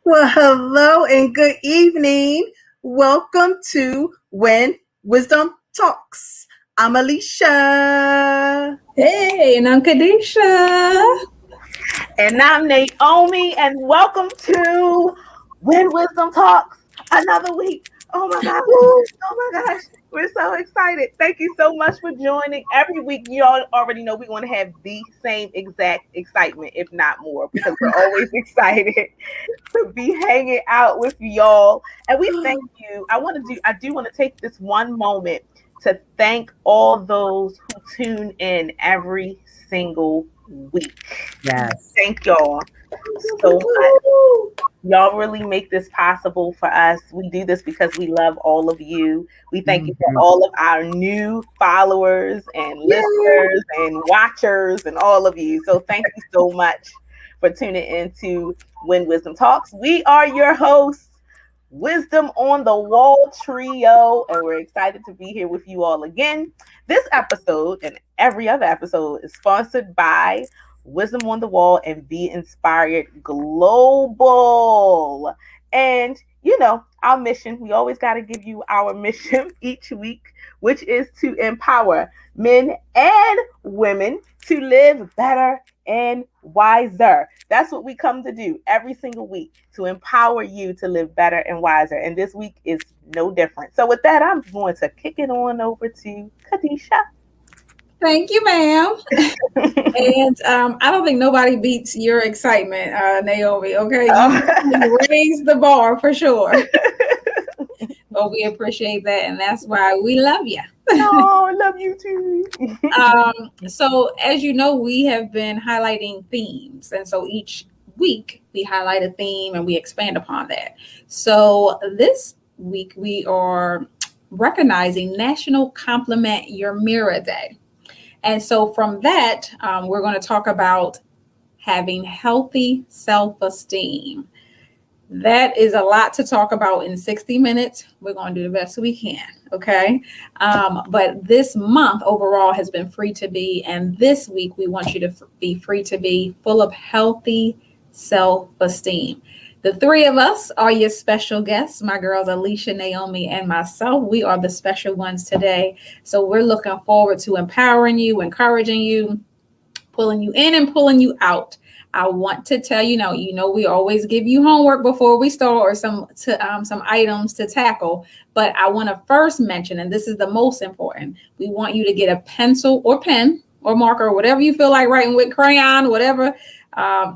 Well, hello and good evening. Welcome to When Wisdom Talks. I'm Alisha. Hey, and I'm Kadesha. And I'm Naomi, and welcome to When Wisdom Talks. Another week. Oh my gosh. Oh my gosh. We're so excited. Thank you so much for joining. Every week, you all already know we're going to have the same exact excitement, if not more, because we're always excited to be hanging out with y'all. And we thank you. I do want to take this one moment to thank all those who tune in every single week. Yes. Thank y'all so much. Y'all really make this possible for us. We do this because we love all of you. We thank you for all of our new followers and listeners and watchers and all of you. So thank you so much for tuning into When Wisdom Talks. We are your hosts, Wisdom on the Wall Trio, and we're excited to be here with you all again. This episode and every other episode is sponsored by Wisdom on the Wall and Be Inspired Global. And our mission, we always got to give you our mission each week, which is to empower men and women to live better and wiser. That's what we come to do every single week, to empower you to live better and wiser. And this week is no different. So with that, I'm going to kick it on over to Kadesha. Thank you, ma'am. And I don't think nobody beats your excitement, Naomi. Okay, you raised the bar for sure. But we appreciate that, and that's why we love you. Oh, I love you too. So, as you know, we have been highlighting themes, and so each week we highlight a theme and we expand upon that. So this week we are recognizing National Compliment Your Mirror Day. And so from that, we're going to talk about having healthy self-esteem. That is a lot to talk about in 60 minutes. We're going to do the best we can, okay? But this month overall has been free to be, and this week we want you to be free to be, full of healthy self-esteem. The three of us are your special guests, my girls, Alisha, Naomi, and myself. We are the special ones today. So we're looking forward to empowering you, encouraging you, pulling you in and pulling you out. I want to tell you, we always give you homework before we start, or some items to tackle. But I want to first mention, and this is the most important, we want you to get a pencil or pen or marker, or whatever you feel like writing with, crayon, whatever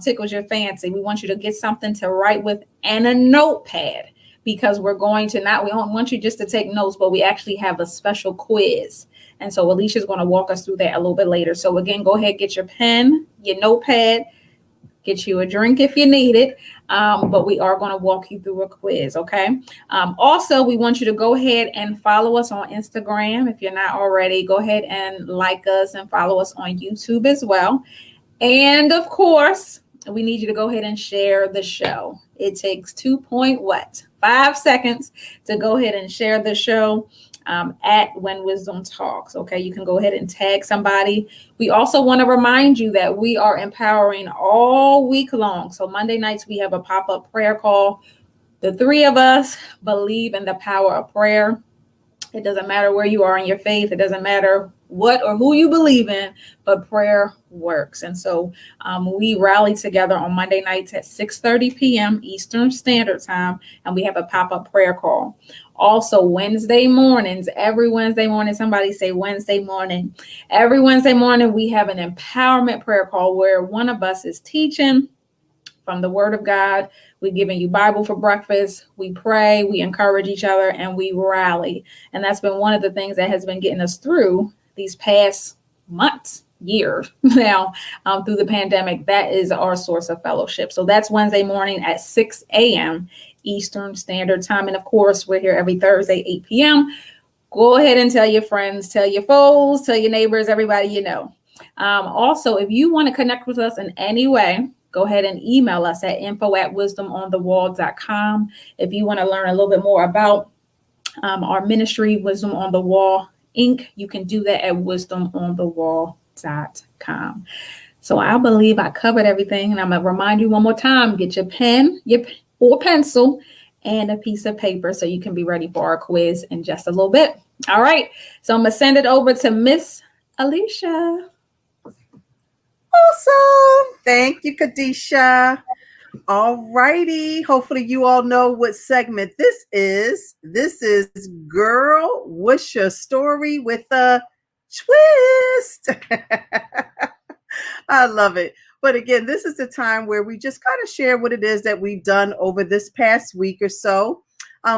tickles your fancy. We want you to get something to write with and a notepad, because we don't want you just to take notes, but we actually have a special quiz. And so Alicia's going to walk us through that a little bit later. So again, go ahead, get your pen, your notepad, get you a drink if you need it. But we are going to walk you through a quiz, okay? Also, we want you to go ahead and follow us on Instagram. If you're not already, go ahead and like us and follow us on YouTube as well. And of course, we need you to go ahead and share the show. It takes 5 seconds to go ahead and share the show at When Wisdom Talks. Okay, you can go ahead and tag somebody. We also want to remind you that we are empowering all week long. So Monday nights, we have a pop-up prayer call. The three of us believe in the power of prayer. It doesn't matter where you are in your faith. It doesn't matter what or who you believe in, but prayer works. And so we rally together on Monday nights at 6:30 p.m. Eastern Standard Time, and we have a pop-up prayer call. Also, Wednesday mornings, every Wednesday morning, somebody say Wednesday morning. Every Wednesday morning, we have an empowerment prayer call where one of us is teaching from the Word of God. We're giving you Bible for breakfast. We pray, we encourage each other, and we rally. And that's been one of the things that has been getting us through these past months, years now, through the pandemic. That is our source of fellowship. So that's Wednesday morning at 6 a.m. Eastern Standard Time. And of course, we're here every Thursday, 8 p.m. Go ahead and tell your friends, tell your foes, tell your neighbors, everybody you know. Also, if you want to connect with us in any way, go ahead and email us at info@wisdomonthewall.com. If you want to learn a little bit more about our ministry, Wisdom on the Wall Inc., you can do that at wisdomonthewall.com. So I believe I covered everything, and I'm going to remind you one more time, get your pen, your or pencil and a piece of paper so you can be ready for our quiz in just a little bit. All right. So I'm going to send it over to Miss Alisha. Awesome. Thank you, Kadesha. All righty. Hopefully you all know what segment this is. This is Girl, What's Your Story with a Twist. I love it. But again, this is the time where we just kind of share what it is that we've done over this past week or so.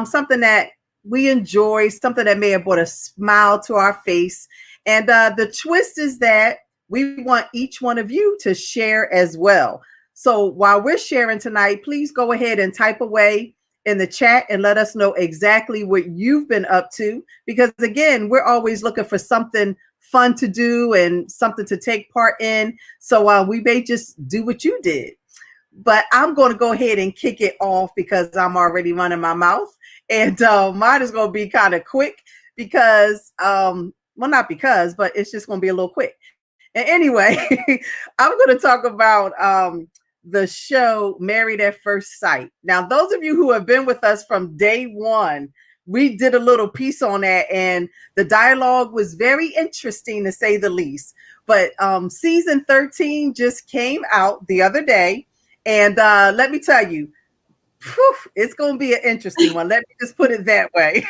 Something that we enjoy, something that may have brought a smile to our face. And the twist is that we want each one of you to share as well. So while we're sharing tonight, please go ahead and type away in the chat and let us know exactly what you've been up to. Because again, we're always looking for something fun to do and something to take part in. So we may just do what you did. But I'm going to go ahead and kick it off because I'm already running my mouth. And mine is going to be kind of quick because, well, not because, but it's just going to be a little quick. And anyway, I'm going to talk about the show Married at First Sight. Now, those of you who have been with us from day one, we did a little piece on that, and the dialogue was very interesting to say the least. But season 13 just came out the other day, and let me tell you, it's going to be an interesting one. Let me just put it that way.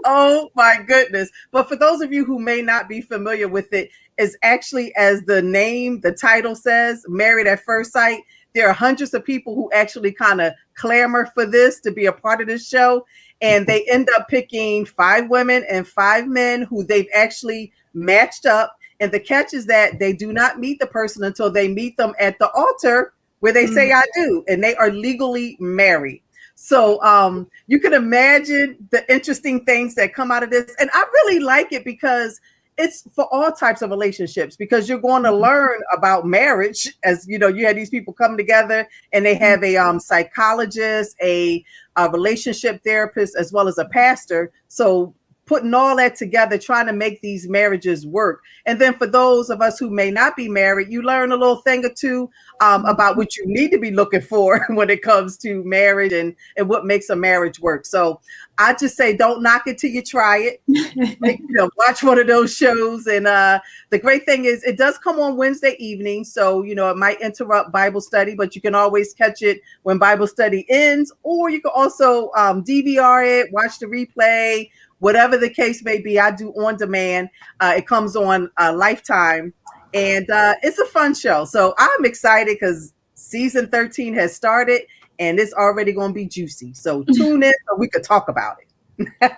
Oh my goodness. But for those of you who may not be familiar with it, it's actually, as the name, the title says, Married at First Sight. There are hundreds of people who actually kind of clamor for this to be a part of this show. And they end up picking 5 women and 5 men who they've actually matched up. And the catch is that they do not meet the person until they meet them at the altar where they say, I do. And they are legally married. So you can imagine the interesting things that come out of this. And I really like it because it's for all types of relationships, because you're going to learn about marriage. As you know, you had these people come together and they have a psychologist, a relationship therapist, as well as a pastor. So putting all that together, trying to make these marriages work. And then for those of us who may not be married, you learn a little thing or two about what you need to be looking for when it comes to marriage and what makes a marriage work. So I just say, don't knock it till you try it. Watch one of those shows. And the great thing is it does come on Wednesday evening. So, it might interrupt Bible study, but you can always catch it when Bible study ends, or you can also DVR it, watch the replay, whatever the case may be. I do on demand. It comes on Lifetime, and it's a fun show. So I'm excited because season 13 has started and it's already going to be juicy. So tune in so we could talk about it.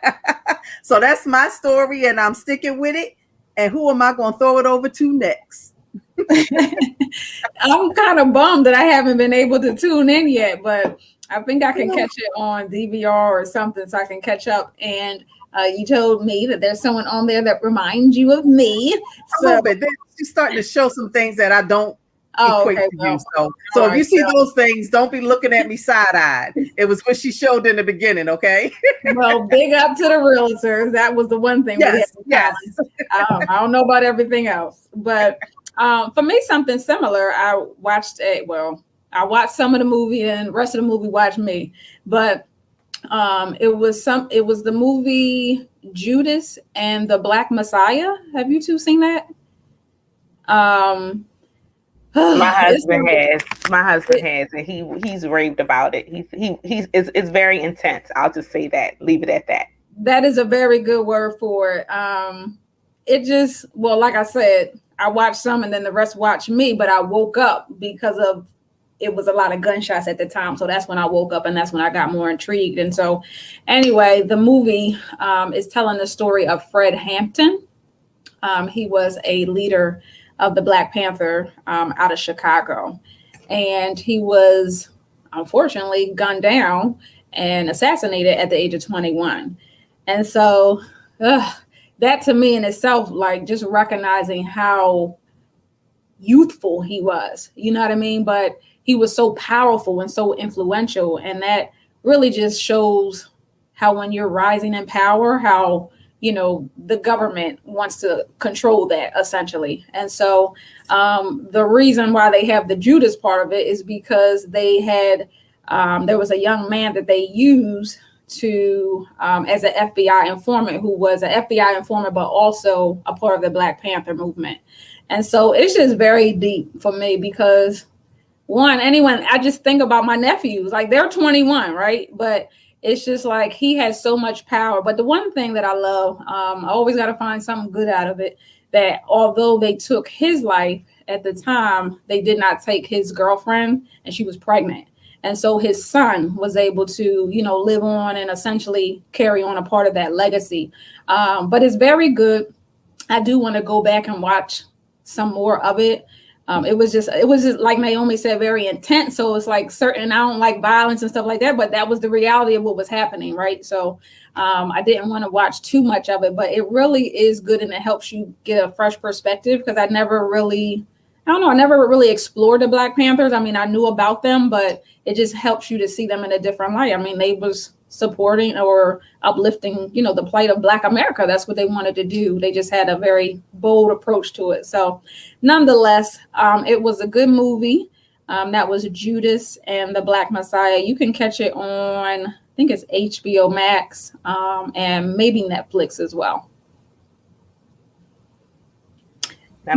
So that's my story, and I'm sticking with it. And who am I going to throw it over to next? I'm kind of bummed that I haven't been able to tune in yet, but I think I can catch it on DVR or something so I can catch up. And you told me that there's someone on there that reminds you of me. A little bit. She's starting to show some things that I don't equate to you. So if you see those things, don't be looking at me side-eyed. It was what she showed in the beginning, okay? Well, big up to the realtors. That was the one thing. Yes. I don't know about everything else. But for me, something similar. I watched some of the movie and the rest of the movie watched me. But it was the movie Judas and the Black Messiah. Have you two seen that? My husband has, and he's raved about it. It's very intense. I'll just say that. Leave it at that. That is a very good word for it. It just, well, like I said, I watched some and then the rest watched me, but I woke up because it was a lot of gunshots at the time. So that's when I woke up and that's when I got more intrigued. And so anyway, the movie is telling the story of Fred Hampton. He was a leader of the Black Panther out of Chicago. And he was unfortunately gunned down and assassinated at the age of 21. And so that to me in itself, like just recognizing how youthful he was, you know what I mean? But he was so powerful and so influential. And that really just shows how when you're rising in power, how, the government wants to control that essentially. And so the reason why they have the Judas part of it is because they had there was a young man that they used to as an FBI informant, who was an FBI informant, but also a part of the Black Panther movement. And so it's just very deep for me because I just think about my nephews, like they're 21, right? But it's just like he has so much power. But the one thing that I love, I always got to find something good out of it, that although they took his life at the time, they did not take his girlfriend, and she was pregnant. And so his son was able to, live on and essentially carry on a part of that legacy. But it's very good. I do want to go back and watch some more of it. It was just like Naomi said, very intense. So it's like I don't like violence and stuff like that, but that was the reality of what was happening, right? So I didn't want to watch too much of it, but it really is good, and it helps you get a fresh perspective, because I never really explored the Black Panthers. I mean, I knew about them, but it just helps you to see them in a different light. I mean, they was supporting or uplifting, the plight of Black America. That's what they wanted to do. They just had a very bold approach to it. So nonetheless, it was a good movie. That was Judas and the Black Messiah. You can catch it on, I think it's HBO Max, and maybe Netflix as well. I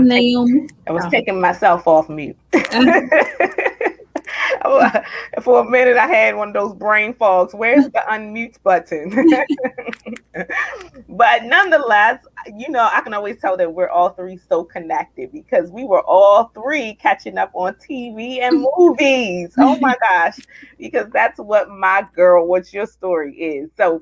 was taking myself off mute. For a minute, I had one of those brain fogs. Where's the unmute button? But nonetheless, I can always tell that we're all three so connected, because we were all three catching up on TV and movies. Oh my gosh, because that's what my girl, what's your story is. So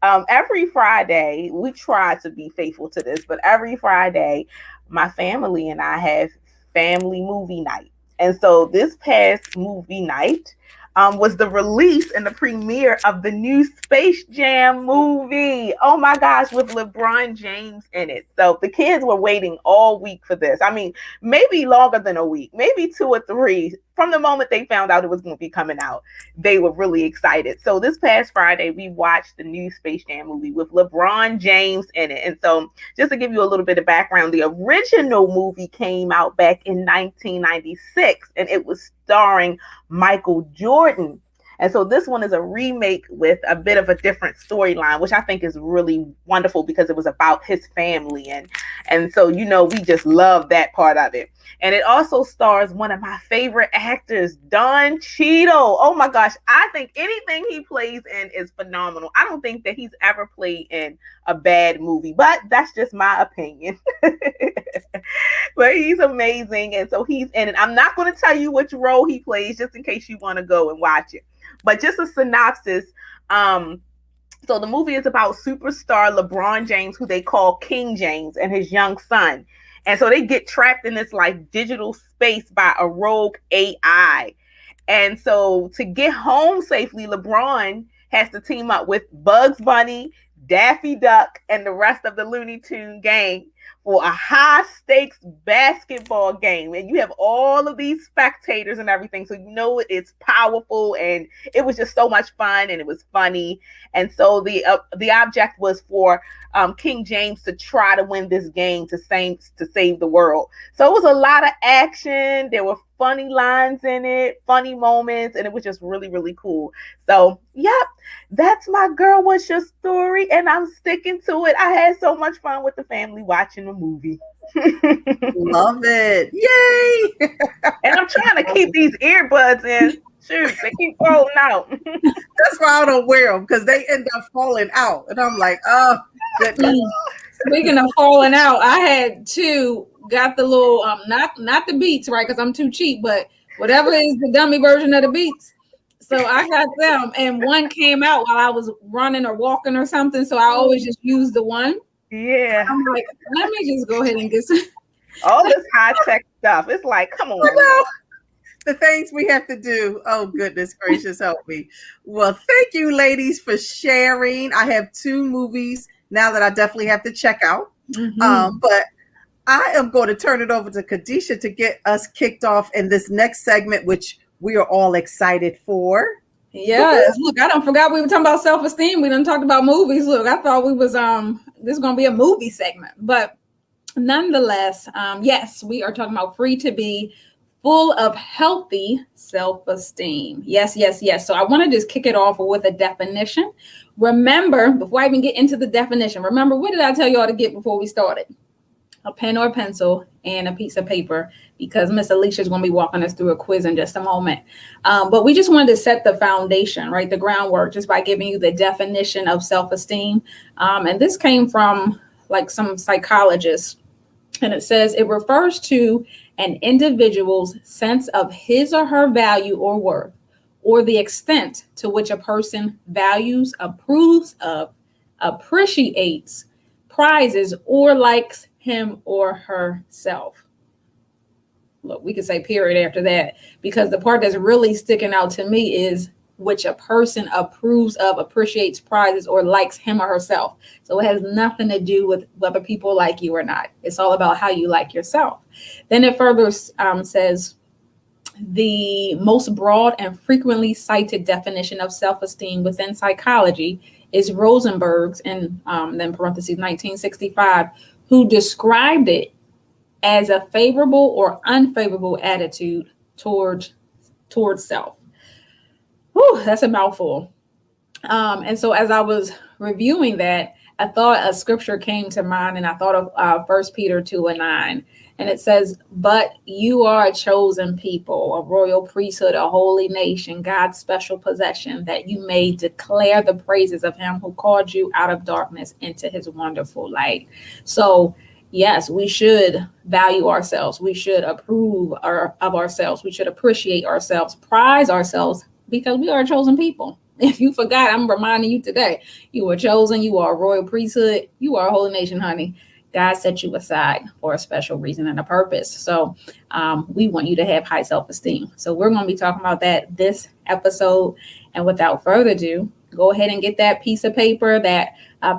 every Friday, we try to be faithful to this, but every Friday, my family and I have family movie night. And so this past movie night was the release and the premiere of the new Space Jam movie. Oh my gosh, with LeBron James in it. So the kids were waiting all week for this. I mean, maybe longer than a week, maybe 2 or 3. From the moment they found out it was going to be coming out, they were really excited. So this past Friday, we watched the new Space Jam movie with LeBron James in it. And so just to give you a little bit of background, the original movie came out back in 1996, and it was starring Michael Jordan. And so this one is a remake with a bit of a different storyline, which I think is really wonderful, because it was about his family. And so, we just love that part of it. And it also stars one of my favorite actors, Don Cheadle. Oh my gosh, I think anything he plays in is phenomenal. I don't think that he's ever played in a bad movie, but that's just my opinion. But he's amazing. And so he's in it. I'm not going to tell you which role he plays, just in case you want to go and watch it. But just a synopsis. So the movie is about superstar LeBron James, who they call King James, and his young son. And so they get trapped in this like digital space by a rogue AI. And so to get home safely, LeBron has to team up with Bugs Bunny, Daffy Duck, and the rest of the Looney Tune gang for a high stakes basketball game. And you have all of these spectators and everything. So it's powerful, and it was just so much fun, and it was funny. And so the object was for King James to try to win this game to save the world. So it was a lot of action. There were funny lines in it, funny moments, and it was just really, really cool. So, yep, that's my girl. What's your story? And I'm sticking to it. I had so much fun with the family watching the movie. Love it. Yay! And I'm trying to keep these earbuds in. Shoot, they keep falling out. That's why I don't wear them, because they end up falling out. And I'm like, oh, goodness. Speaking of falling out, I had 2, got the little, not the Beats, right? Because I'm too cheap, but whatever is the dummy version of the Beats. So I got them, and one came out while I was running or walking or something. So I always just use the one. Yeah. I'm like, let me just go ahead and get some. All this high-tech stuff. It's like, come on. The things we have to do. Oh, goodness gracious, help me. Well, thank you, ladies, for sharing. I have 2 movies now that I definitely have to check out. Mm-hmm. But I am going to turn it over to Kadesha to get us kicked off in this next segment, which we are all excited for. Yes. Look, I don't forgot we were talking about self-esteem. We done talked about movies. Look, I thought we was this is going to be a movie segment, but nonetheless, yes, we are talking about Free to Be full of healthy self-esteem. Yes, yes, yes. So I want to just kick it off with a definition. Remember, before I even get into the definition, remember, what did I tell you all to get before we started? A pen or a pencil and a piece of paper, because Miss Alisha is going to be walking us through a quiz in just a moment. But we just wanted to set the foundation, right? The groundwork, just by giving you the definition of self-esteem. And this came from like some psychologists. And it says it refers to an individual's sense of his or her value or worth, or the extent to which a person values, approves of, appreciates, prizes, or likes him or herself. Look, we could say period after that, because the part that's really sticking out to me is which a person approves of, appreciates, prizes, or likes him or herself. So it has nothing to do with whether people like you or not. It's all about how you like yourself. Then it further says the most broad and frequently cited definition of self-esteem within psychology is Rosenberg's, in then parentheses 1965, who described it as a favorable or unfavorable attitude towards self. Whew, that's a mouthful. And so as I was reviewing that, I thought a scripture came to mind, and I thought of 1 Peter 2:9. And it says, but you are a chosen people, a royal priesthood, a holy nation, God's special possession, that you may declare the praises of him who called you out of darkness into his wonderful light. So yes, we should value ourselves. We should approve of ourselves. We should appreciate ourselves, prize ourselves, because we are a chosen people. If you forgot, I'm reminding you today, you were chosen. You are a royal priesthood. You are a holy nation, honey. God set you aside for a special reason and a purpose. So we want you to have high self-esteem. So we're going to be talking about that this episode. And without further ado, go ahead and get that piece of paper, that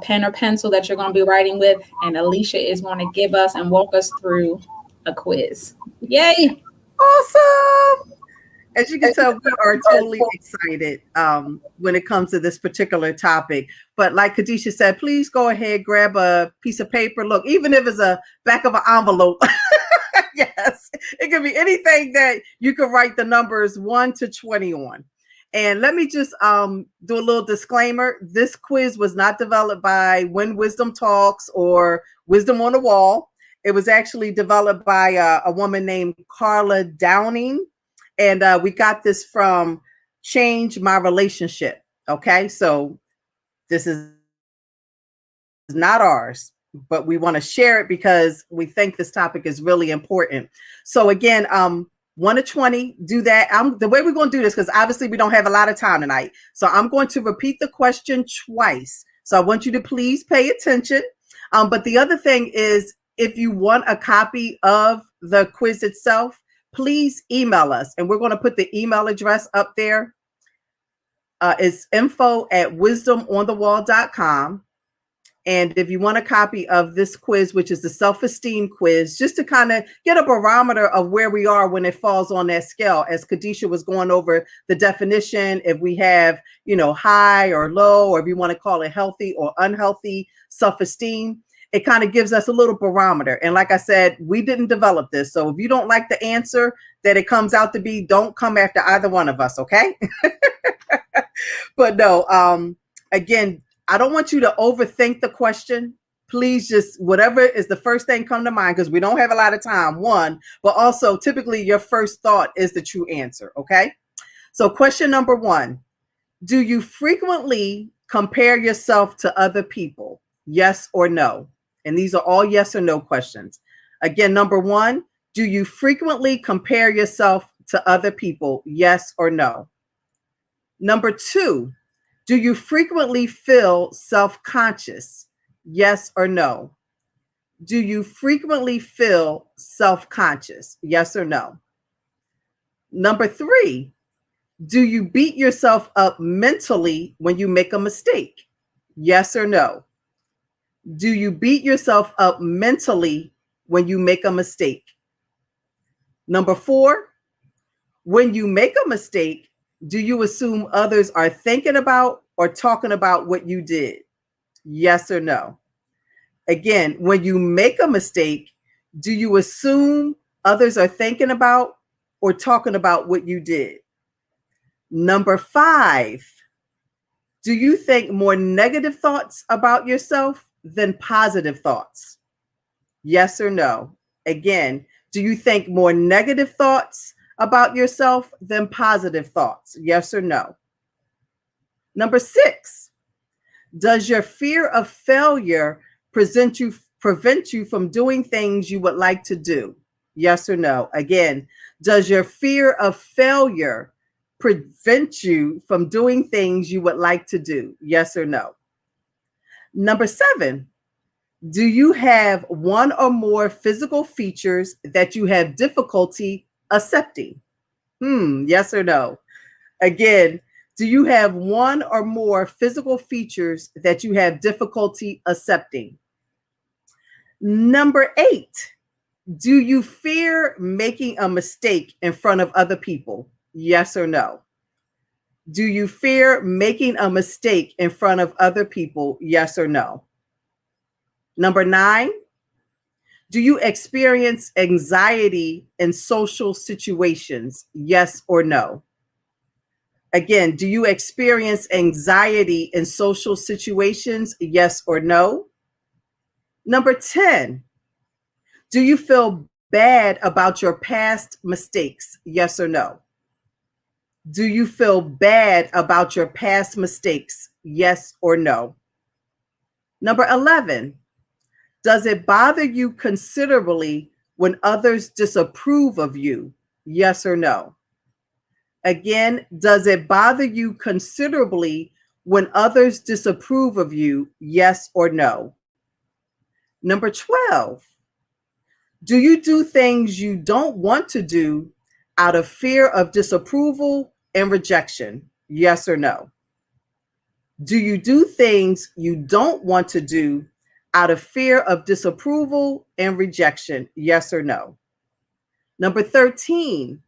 pen or pencil that you're going to be writing with. And Alisha is going to give us and walk us through a quiz. Yay! Awesome. As you can tell, we are totally excited when it comes to this particular topic. But like Kadesha said, please go ahead, grab a piece of paper. Look, even if it's a back of an envelope, yes, it can be anything that you can write the numbers 1 to 20 on. And let me just do a little disclaimer. This quiz was not developed by When Wisdom Talks or Wisdom on the Wall. It was actually developed by a woman named Carla Downing. And we got this from Change My Relationship. Okay, so this is not ours, but we want to share it because we think this topic is really important. So again, 1 to 20, do that. The way we're going to do this, because obviously we don't have a lot of time tonight. So I'm going to repeat the question twice. So I want you to please pay attention. But the other thing is, if you want a copy of the quiz itself, please email us. And we're going to put the email address up there. It's info@wisdomonthewall.com. And if you want a copy of this quiz, which is the self-esteem quiz, just to kind of get a barometer of where we are when it falls on that scale, as Kadesha was going over the definition, if we have, high or low, or if you want to call it healthy or unhealthy self-esteem, it kind of gives us a little barometer. And like I said, we didn't develop this. So if you don't like the answer that it comes out to be, don't come after either one of us, okay? But no, again, I don't want you to overthink the question. Please just, whatever is the first thing come to mind, because we don't have a lot of time, one, but also typically your first thought is the true answer, okay? So question number 1, do you frequently compare yourself to other people? Yes or no? And these are all yes or no questions. Again, number 1, do you frequently compare yourself to other people? Yes or no? Number 2, do you frequently feel self-conscious? Yes or no? Do you frequently feel self-conscious? Yes or no? Number 3, do you beat yourself up mentally when you make a mistake? Yes or no? Do you beat yourself up mentally when you make a mistake? Number 4, when you make a mistake, do you assume others are thinking about or talking about what you did? Yes or no? Again, when you make a mistake, do you assume others are thinking about or talking about what you did? Number 5, do you think more negative thoughts about yourself than positive thoughts? Yes or no? Again, do you think more negative thoughts about yourself than positive thoughts? Yes or no? Number 6, does your fear of failure prevent you from doing things you would like to do? Yes or no? Again, does your fear of failure prevent you from doing things you would like to do? Yes or no? Number 7, do you have one or more physical features that you have difficulty accepting? Yes or no? Again, do you have one or more physical features that you have difficulty accepting? Number 8, do you fear making a mistake in front of other people? Yes or no? Do you fear making a mistake in front of other people? Yes or no? Number 9, do you experience anxiety in social situations? Yes or no? Again, do you experience anxiety in social situations? Yes or no? Number 10, do you feel bad about your past mistakes? Yes or no? Do you feel bad about your past mistakes? Yes or no? Number 11, does it bother you considerably when others disapprove of you? Yes or no? Again, does it bother you considerably when others disapprove of you? Yes or no? Number 12, do you do things you don't want to do out of fear of disapproval and rejection? Yes or no? Do you do things you don't want to do out of fear of disapproval and rejection? Yes or no? Number 13,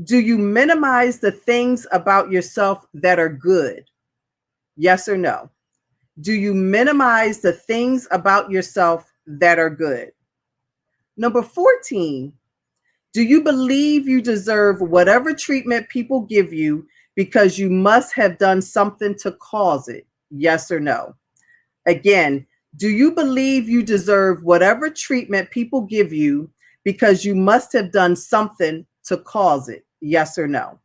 do you minimize the things about yourself that are good? Yes or no? Do you minimize the things about yourself that are good? Number 14, do you believe you deserve whatever treatment people give you because you must have done something to cause it? Yes or no? Again, do you believe you deserve whatever treatment people give you because you must have done something to cause it? Yes or no?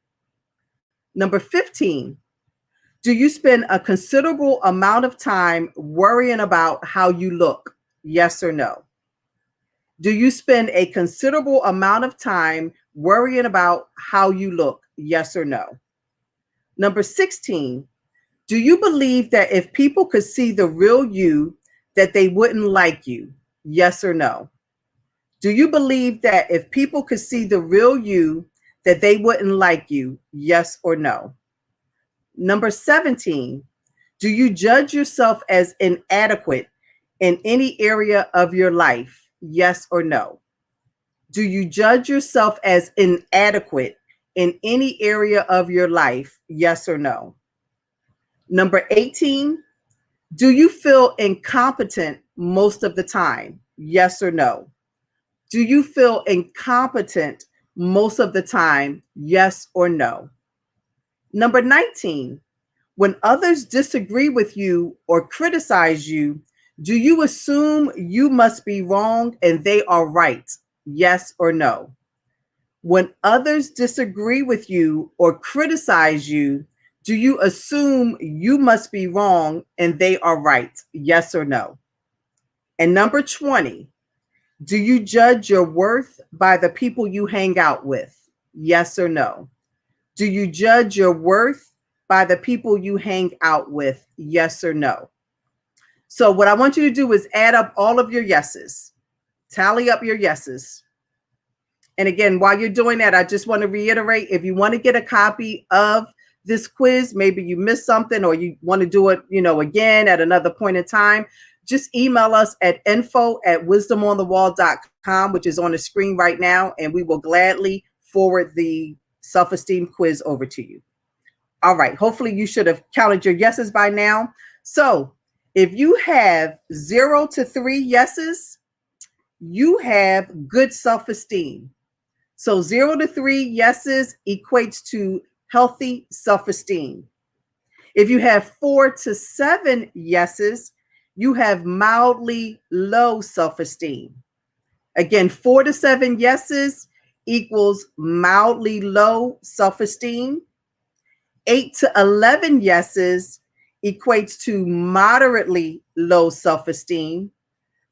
Number 15, do you spend a considerable amount of time worrying about how you look? Yes or no? Do you spend a considerable amount of time worrying about how you look? Yes or no? Number 16, do you believe that if people could see the real you, that they wouldn't like you? Yes or no? Do you believe that if people could see the real you, that they wouldn't like you? Yes or no? Number 17, do you judge yourself as inadequate in any area of your life? Yes or no? Do you judge yourself as inadequate in any area of your life? Yes or no? Number 18, do you feel incompetent most of the time? Yes or no? Do you feel incompetent most of the time? Yes or no? Number 19, when others disagree with you or criticize you, do you assume you must be wrong and they are right? Yes or no? When others disagree with you or criticize you, do you assume you must be wrong and they are right? Yes or no? And number 20, do you judge your worth by the people you hang out with? Yes or no? Do you judge your worth by the people you hang out with? Yes or no? So, what I want you to do is add up all of your yeses, tally up your yeses. And again, while you're doing that, I just want to reiterate, if you want to get a copy of this quiz, maybe you missed something or you want to do it, again at another point in time, just email us at info@wisdomonthewall.com, which is on the screen right now, and we will gladly forward the self-esteem quiz over to you. All right. Hopefully you should have counted your yeses by now. So if you have 0 to 3 yeses, you have good self-esteem. So 0 to 3 yeses equates to healthy self-esteem. If you have 4 to 7 yeses, you have mildly low self-esteem. Again, 4 to 7 yeses equals mildly low self-esteem. 8 to 11 yeses equates to moderately low self-esteem.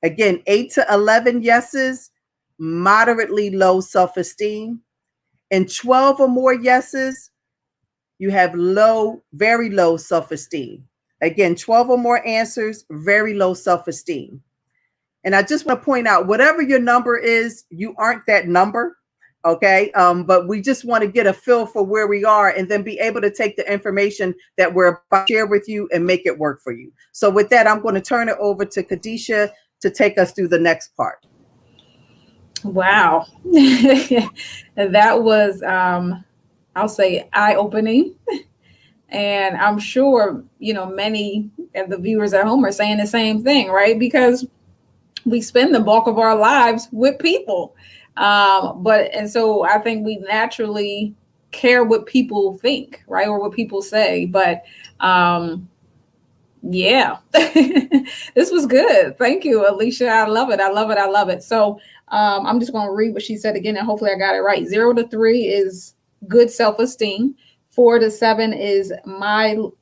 Again, 8 to 11 yeses, moderately low self-esteem. And 12 or more yeses, you have low, very low self-esteem. Again, 12 or more answers, very low self-esteem. And I just want to point out, whatever your number is, you aren't that number. Okay. But we just want to get a feel for where we are and then be able to take the information that we're about to share with you and make it work for you. So with that, I'm going to turn it over to Kadesha to take us through the next part. Wow. That was, I'll say, eye-opening. And I'm sure, many of the viewers at home are saying the same thing, right? Because we spend the bulk of our lives with people. And so I think we naturally care what people think, right? Or what people say. But yeah, this was good. Thank you, Alisha. I love it. I love it. I love it. So I'm just going to read what she said again, and hopefully I got it right. 0 to 3 is good self-esteem. 4 to 7 is mildly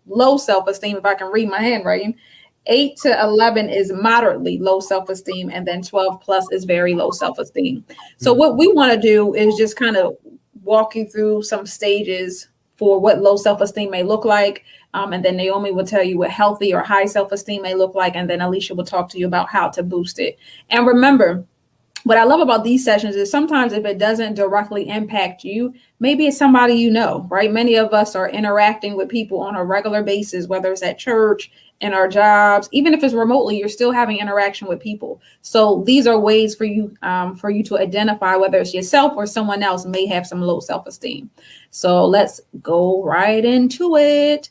low self-esteem, if I can read my handwriting. 8 to 11 is moderately low self-esteem, and then 12 plus is very low self-esteem. So what we want to do is just kind of walk you through some stages for what low self-esteem may look like. And then Naomi will tell you what healthy or high self-esteem may look like. And then Alisha will talk to you about how to boost it. And remember, what I love about these sessions is sometimes if it doesn't directly impact you, maybe it's somebody you know, right? Many of us are interacting with people on a regular basis, whether it's at church, in our jobs, even if it's remotely, you're still having interaction with people. So these are ways for you to identify whether it's yourself or someone else may have some low self-esteem. So let's go right into it.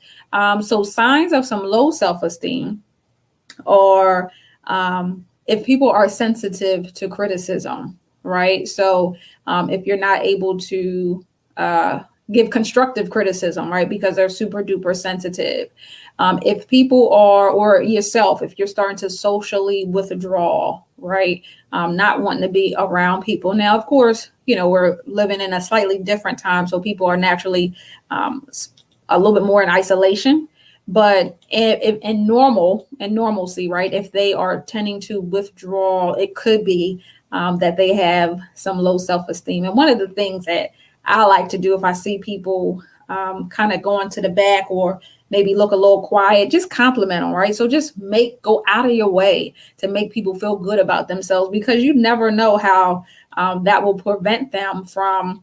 So signs of some low self-esteem are if people are sensitive to criticism, right? So if you're not able to give constructive criticism, right? Because they're super duper sensitive. If people are, or yourself, if you're starting to socially withdraw, right? Not wanting to be around people. Now, of course, we're living in a slightly different time. So people are naturally a little bit more in isolation. But if in normalcy, right, if they are tending to withdraw, it could be that they have some low self-esteem. And one of the things that I like to do if I see people kind of going to the back or maybe look a little quiet, just compliment them, right? So just go out of your way to make people feel good about themselves, because you never know how that will prevent them from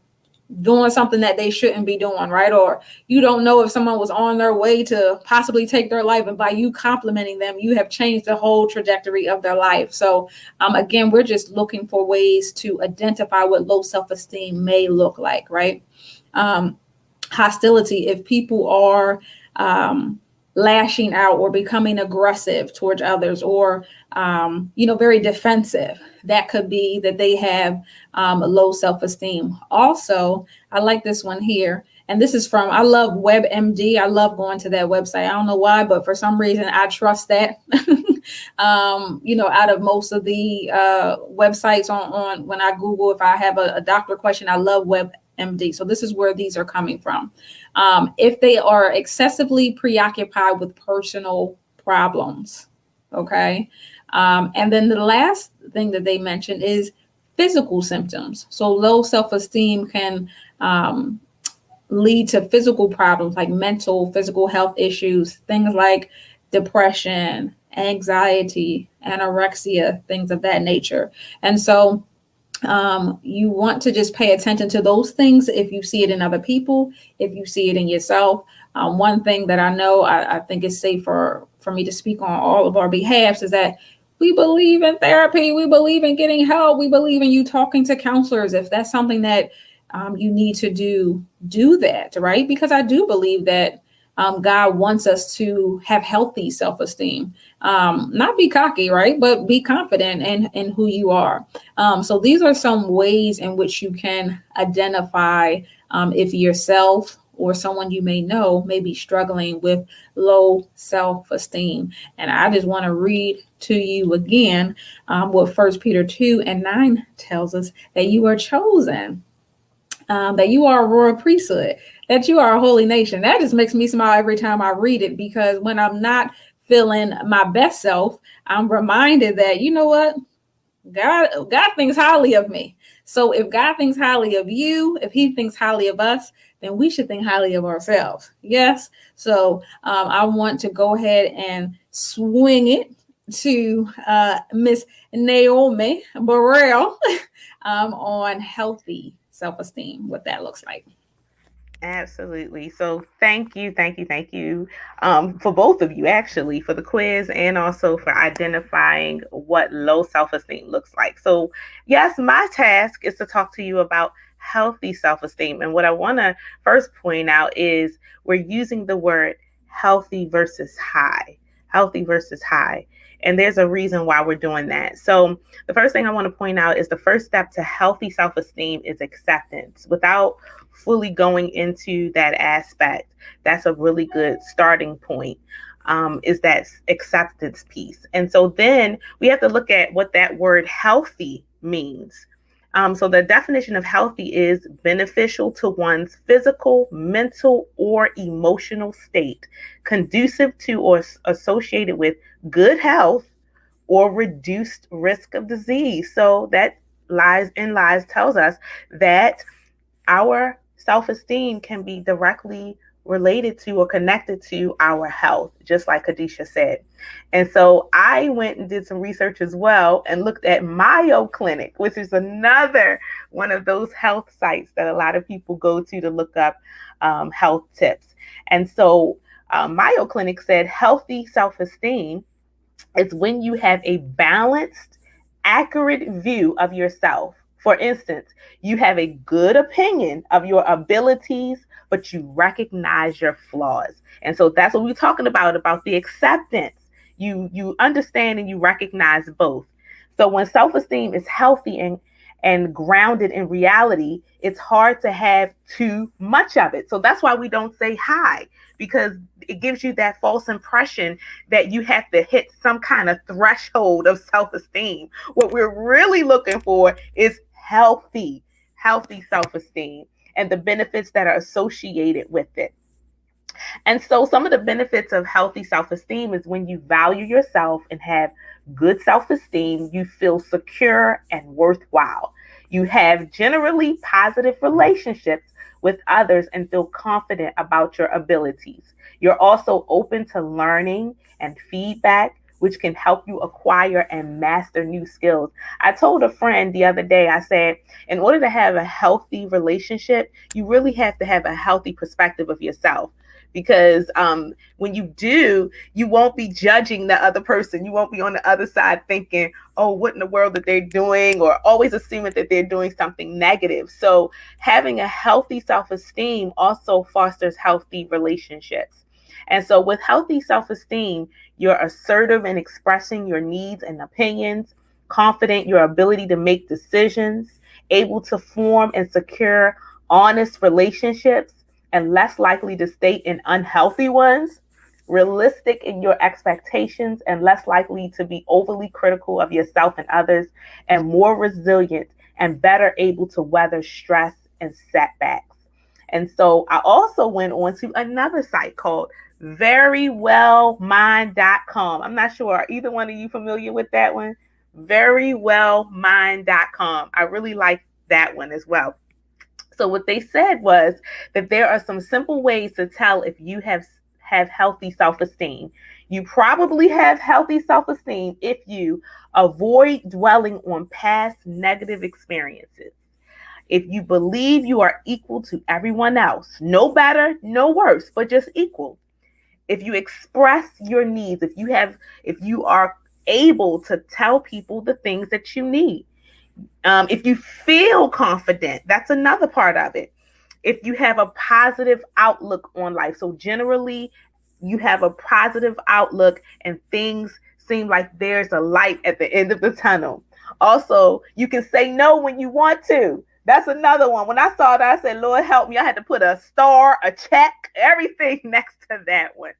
doing something that they shouldn't be doing, right? Or you don't know if someone was on their way to possibly take their life, and by you complimenting them, you have changed the whole trajectory of their life. So again, we're just looking for ways to identify what low self-esteem may look like, right? Hostility, if people are lashing out or becoming aggressive towards others, or very defensive, that could be that they have low self-esteem. Also, I like this one here, and this is from, I love WebMD. I love going to that website. I don't know why, but for some reason I trust that. Out of most of the websites on when I Google, if I have a doctor question, I love WebMD. So this is where these are coming from. If they are excessively preoccupied with personal problems, okay? And then the last thing that they mentioned is physical symptoms. So low self-esteem can lead to physical problems like mental, physical health issues, things like depression, anxiety, anorexia, things of that nature. And so you want to just pay attention to those things if you see it in other people, if you see it in yourself. One thing that I know I think is safe for me to speak on all of our behalves is that we believe in therapy. We believe in getting help. We believe in you talking to counselors. If that's something that you need to do that, right? Because I do believe that God wants us to have healthy self-esteem, not be cocky, right? But be confident in who you are. So these are some ways in which you can identify if yourself or someone you may know may be struggling with low self-esteem. And I just want to read to you again what 1 Peter 2:9 tells us, that you are chosen, that you are a royal priesthood, that you are a holy nation. That just makes me smile every time I read it, because when I'm not feeling my best self, I'm reminded that, you know what? God thinks highly of me. So if God thinks highly of you, if he thinks highly of us, then we should think highly of ourselves. Yes. So I want to go ahead and swing it to Miss Naomi Burrell on healthy self-esteem, what that looks like. Absolutely. So thank you for both of you, actually, for the quiz and also for identifying what low self-esteem looks like. So yes, my task is to talk to you about healthy self-esteem. And what I want to first point out is we're using the word healthy versus high, healthy versus high. And there's a reason why we're doing that. So the first thing I want to point out is the first step to healthy self-esteem is acceptance. Without fully going into that aspect, that's a really good starting point, is that acceptance piece. And so then we have to look at what that word healthy means. So the definition of healthy is beneficial to one's physical, mental, or emotional state, conducive to or associated with good health or reduced risk of disease. So that lies tells us that our self-esteem can be directly related to or connected to our health, just like Kadesha said. And so I went and did some research as well and looked at Mayo Clinic, which is another one of those health sites that a lot of people go to look up health tips. And so Mayo Clinic said healthy self-esteem is when you have a balanced, accurate view of yourself. For instance, you have a good opinion of your abilities, but you recognize your flaws. And so that's what we're talking about the acceptance. You understand and you recognize both. So when self-esteem is healthy and grounded in reality, it's hard to have too much of it. So that's why we don't say hi, because it gives you that false impression that you have to hit some kind of threshold of self-esteem. What we're really looking for is healthy self-esteem and the benefits that are associated with it. And so some of the benefits of healthy self-esteem is when you value yourself and have good self-esteem, you feel secure and worthwhile. You have generally positive relationships with others and feel confident about your abilities. You're also open to learning and feedback, which can help you acquire and master new skills. I told a friend the other day, I said, in order to have a healthy relationship, you really have to have a healthy perspective of yourself. Because when you do, you won't be judging the other person. You won't be on the other side thinking, oh, what in the world that they're doing, or always assuming that they're doing something negative. So having a healthy self-esteem also fosters healthy relationships. And so with healthy self-esteem, you're assertive in expressing your needs and opinions, confident in your ability to make decisions, able to form and secure honest relationships, and less likely to stay in unhealthy ones, realistic in your expectations and less likely to be overly critical of yourself and others, and more resilient and better able to weather stress and setbacks. And so I also went on to another site called verywellmind.com. I'm not sure, are either one of you familiar with that one? Verywellmind.com. I really like that one as well. So what they said was that there are some simple ways to tell if you have healthy self-esteem. You probably have healthy self-esteem if you avoid dwelling on past negative experiences. If you believe you are equal to everyone else, no better, no worse, but just equal. If you express your needs, if you are able to tell people the things that you need. If you feel confident, that's another part of it. if you have a positive outlook on life. So generally, you have a positive outlook and things seem like there's a light at the end of the tunnel. Also, you can say no when you want to. That's another one. When I saw that, I said, Lord, help me. I had to put a star, a check, everything next to that one.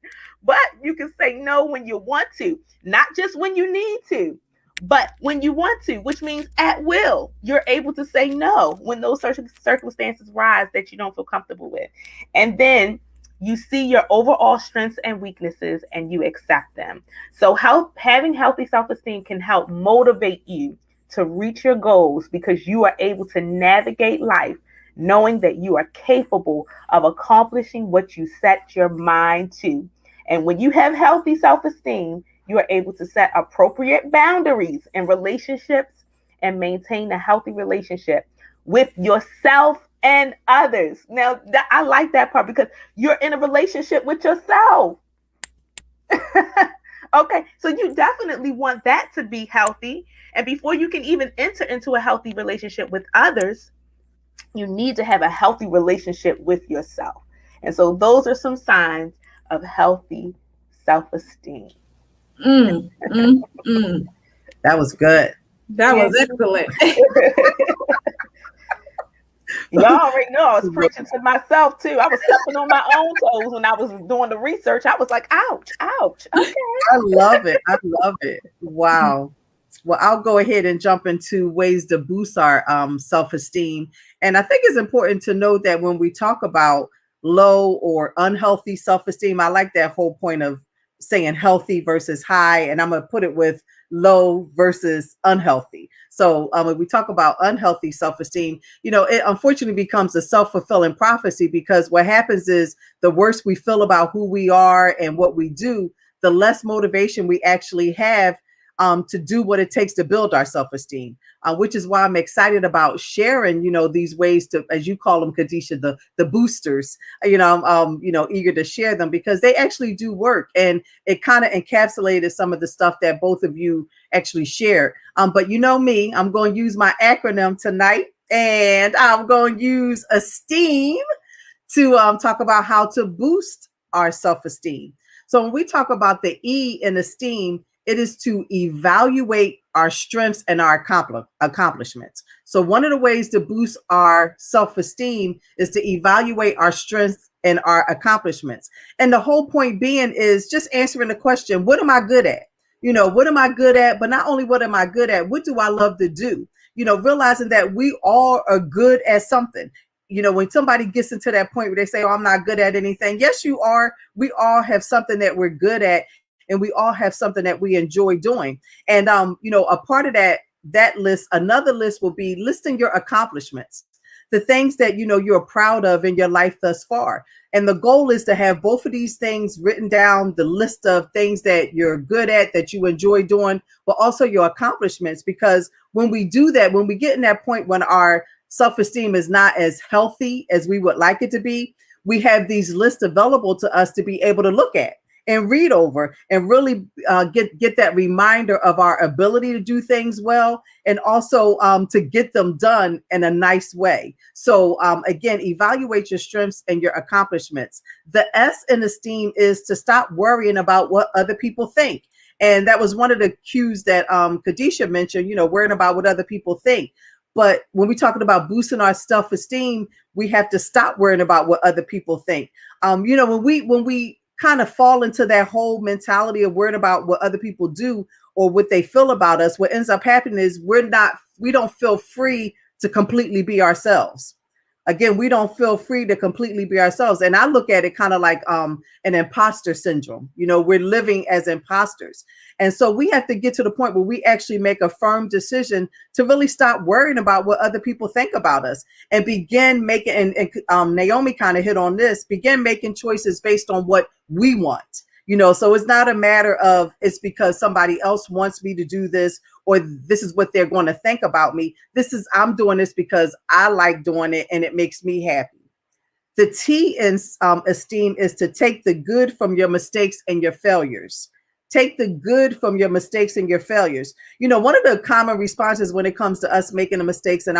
But you can say no when you want to, not just when you need to, but when you want to, which means at will. You're able to say no when those circumstances rise that you don't feel comfortable with. And then you see your overall strengths and weaknesses and you accept them. So having healthy self-esteem can help motivate you to reach your goals because you are able to navigate life knowing that you are capable of accomplishing what you set your mind to. And when you have healthy self-esteem, you are able to set appropriate boundaries in relationships and maintain a healthy relationship with yourself and others. Now, I like that part because you're in a relationship with yourself. Okay, so you definitely want that to be healthy. And before you can even enter into a healthy relationship with others, you need to have a healthy relationship with yourself. And so those are some signs of healthy self-esteem. Mm, mm, mm. That was good. That was excellent. Y'all already know I was preaching to myself too. I was stepping on my own toes when I was doing the research. I was like, ouch, ouch. Okay. I love it. I love it. Wow. Well, I'll go ahead and jump into ways to boost our self-esteem. And I think it's important to note that when we talk about low or unhealthy self-esteem, I like that whole point of saying healthy versus high. And I'm going to put it with low versus unhealthy. So when we talk about unhealthy self-esteem, it unfortunately becomes a self-fulfilling prophecy because what happens is the worse we feel about who we are and what we do, the less motivation we actually have to do what it takes to build our self-esteem, which is why I'm excited about sharing, these ways to, as you call them, Kadesha, the boosters. I'm eager to share them because they actually do work, and it kind of encapsulated some of the stuff that both of you actually shared. But you know me, I'm going to use my acronym tonight, and I'm going to use esteem to talk about how to boost our self-esteem. So when we talk about the E in esteem, it is to evaluate our strengths and our accomplishments. So one of the ways to boost our self-esteem is to evaluate our strengths and our accomplishments. And the whole point being is just answering the question, what am I good at? What am I good at? But not only what am I good at, what do I love to do? Realizing that we all are good at something. When somebody gets into that point where they say, oh, I'm not good at anything. Yes, you are. We all have something that we're good at, and we all have something that we enjoy doing. And, a part of that list, another list will be listing your accomplishments, the things that, you're proud of in your life thus far. And the goal is to have both of these things written down, the list of things that you're good at, that you enjoy doing, but also your accomplishments. Because when we do that, when we get in that point when our self-esteem is not as healthy as we would like it to be, we have these lists available to us to be able to look at and read over and really get that reminder of our ability to do things well, and also to get them done in a nice way. So again, evaluate your strengths and your accomplishments. The S in esteem is to stop worrying about what other people think. And that was one of the cues that Kadesha mentioned, worrying about what other people think. But when we're talking about boosting our self-esteem, we have to stop worrying about what other people think. When we kind of fall into that whole mentality of worrying about what other people do or what they feel about us, what ends up happening is we don't feel free to completely be ourselves. Again, we don't feel free to completely be ourselves. And I look at it kind of like an imposter syndrome. We're living as imposters. And so we have to get to the point where we actually make a firm decision to really stop worrying about what other people think about us and begin making, and Naomi kind of hit on this, begin making choices based on what we want. So it's not a matter of it's because somebody else wants me to do this or this is what they're going to think about me. I'm doing this because I like doing it and it makes me happy. The T in esteem is to take the good from your mistakes and your failures. Take the good from your mistakes and your failures. One of the common responses when it comes to us making the mistakes, and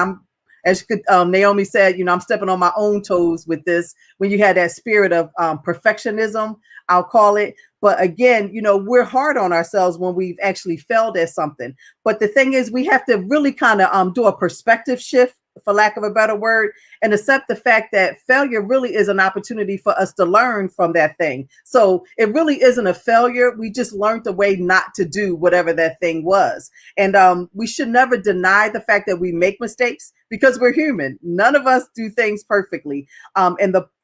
As Naomi said, I'm stepping on my own toes with this. When you had that spirit of perfectionism, I'll call it. But again, we're hard on ourselves when we've actually failed at something. But the thing is, we have to really kind of do a perspective shift, for lack of a better word, and accept the fact that failure really is an opportunity for us to learn from that thing. So it really isn't a failure. We just learned a way not to do whatever that thing was. And we should never deny the fact that we make mistakes, because we're human. None of us do things perfectly.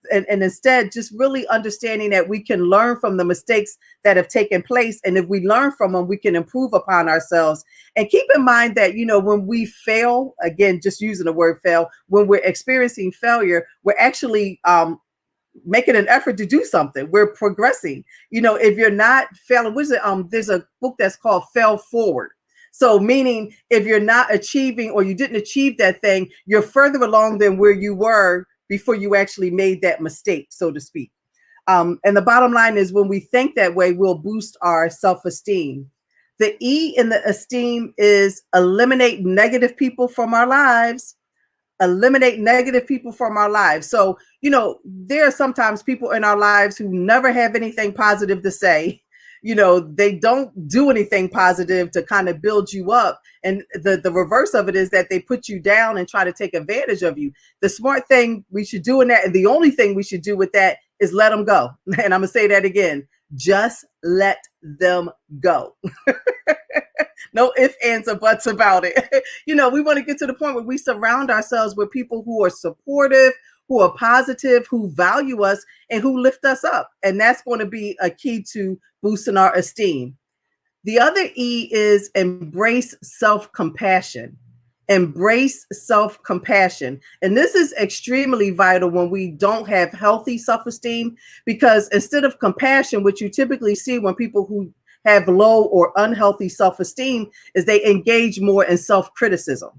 And instead, just really understanding that we can learn from the mistakes that have taken place. And if we learn from them, we can improve upon ourselves. And keep in mind that, when we fail, again, just using the word fail, when we're experiencing failure, we're actually making an effort to do something. We're progressing. If you're not failing, there's a book that's called Fail Forward. So meaning if you're not achieving, or you didn't achieve that thing, you're further along than where you were before you actually made that mistake, so to speak. And the bottom line is, when we think that way, we'll boost our self-esteem. The E in the esteem is eliminate negative people from our lives. Eliminate negative people from our lives. So, there are sometimes people in our lives who never have anything positive to say. They don't do anything positive to kind of build you up. And the reverse of it is that they put you down and try to take advantage of you. The smart thing we should do in that, and the only thing we should do with that, is let them go. And I'm going to say that again. Just let them go. No ifs, ands, or buts about it. We want to get to the point where we surround ourselves with people who are supportive, who are positive, who value us, and who lift us up. And that's going to be a key to boosting our esteem. The other E is embrace self-compassion. Embrace self-compassion. And this is extremely vital when we don't have healthy self-esteem, because instead of compassion, which you typically see when people who have low or unhealthy self-esteem, is they engage more in self-criticism.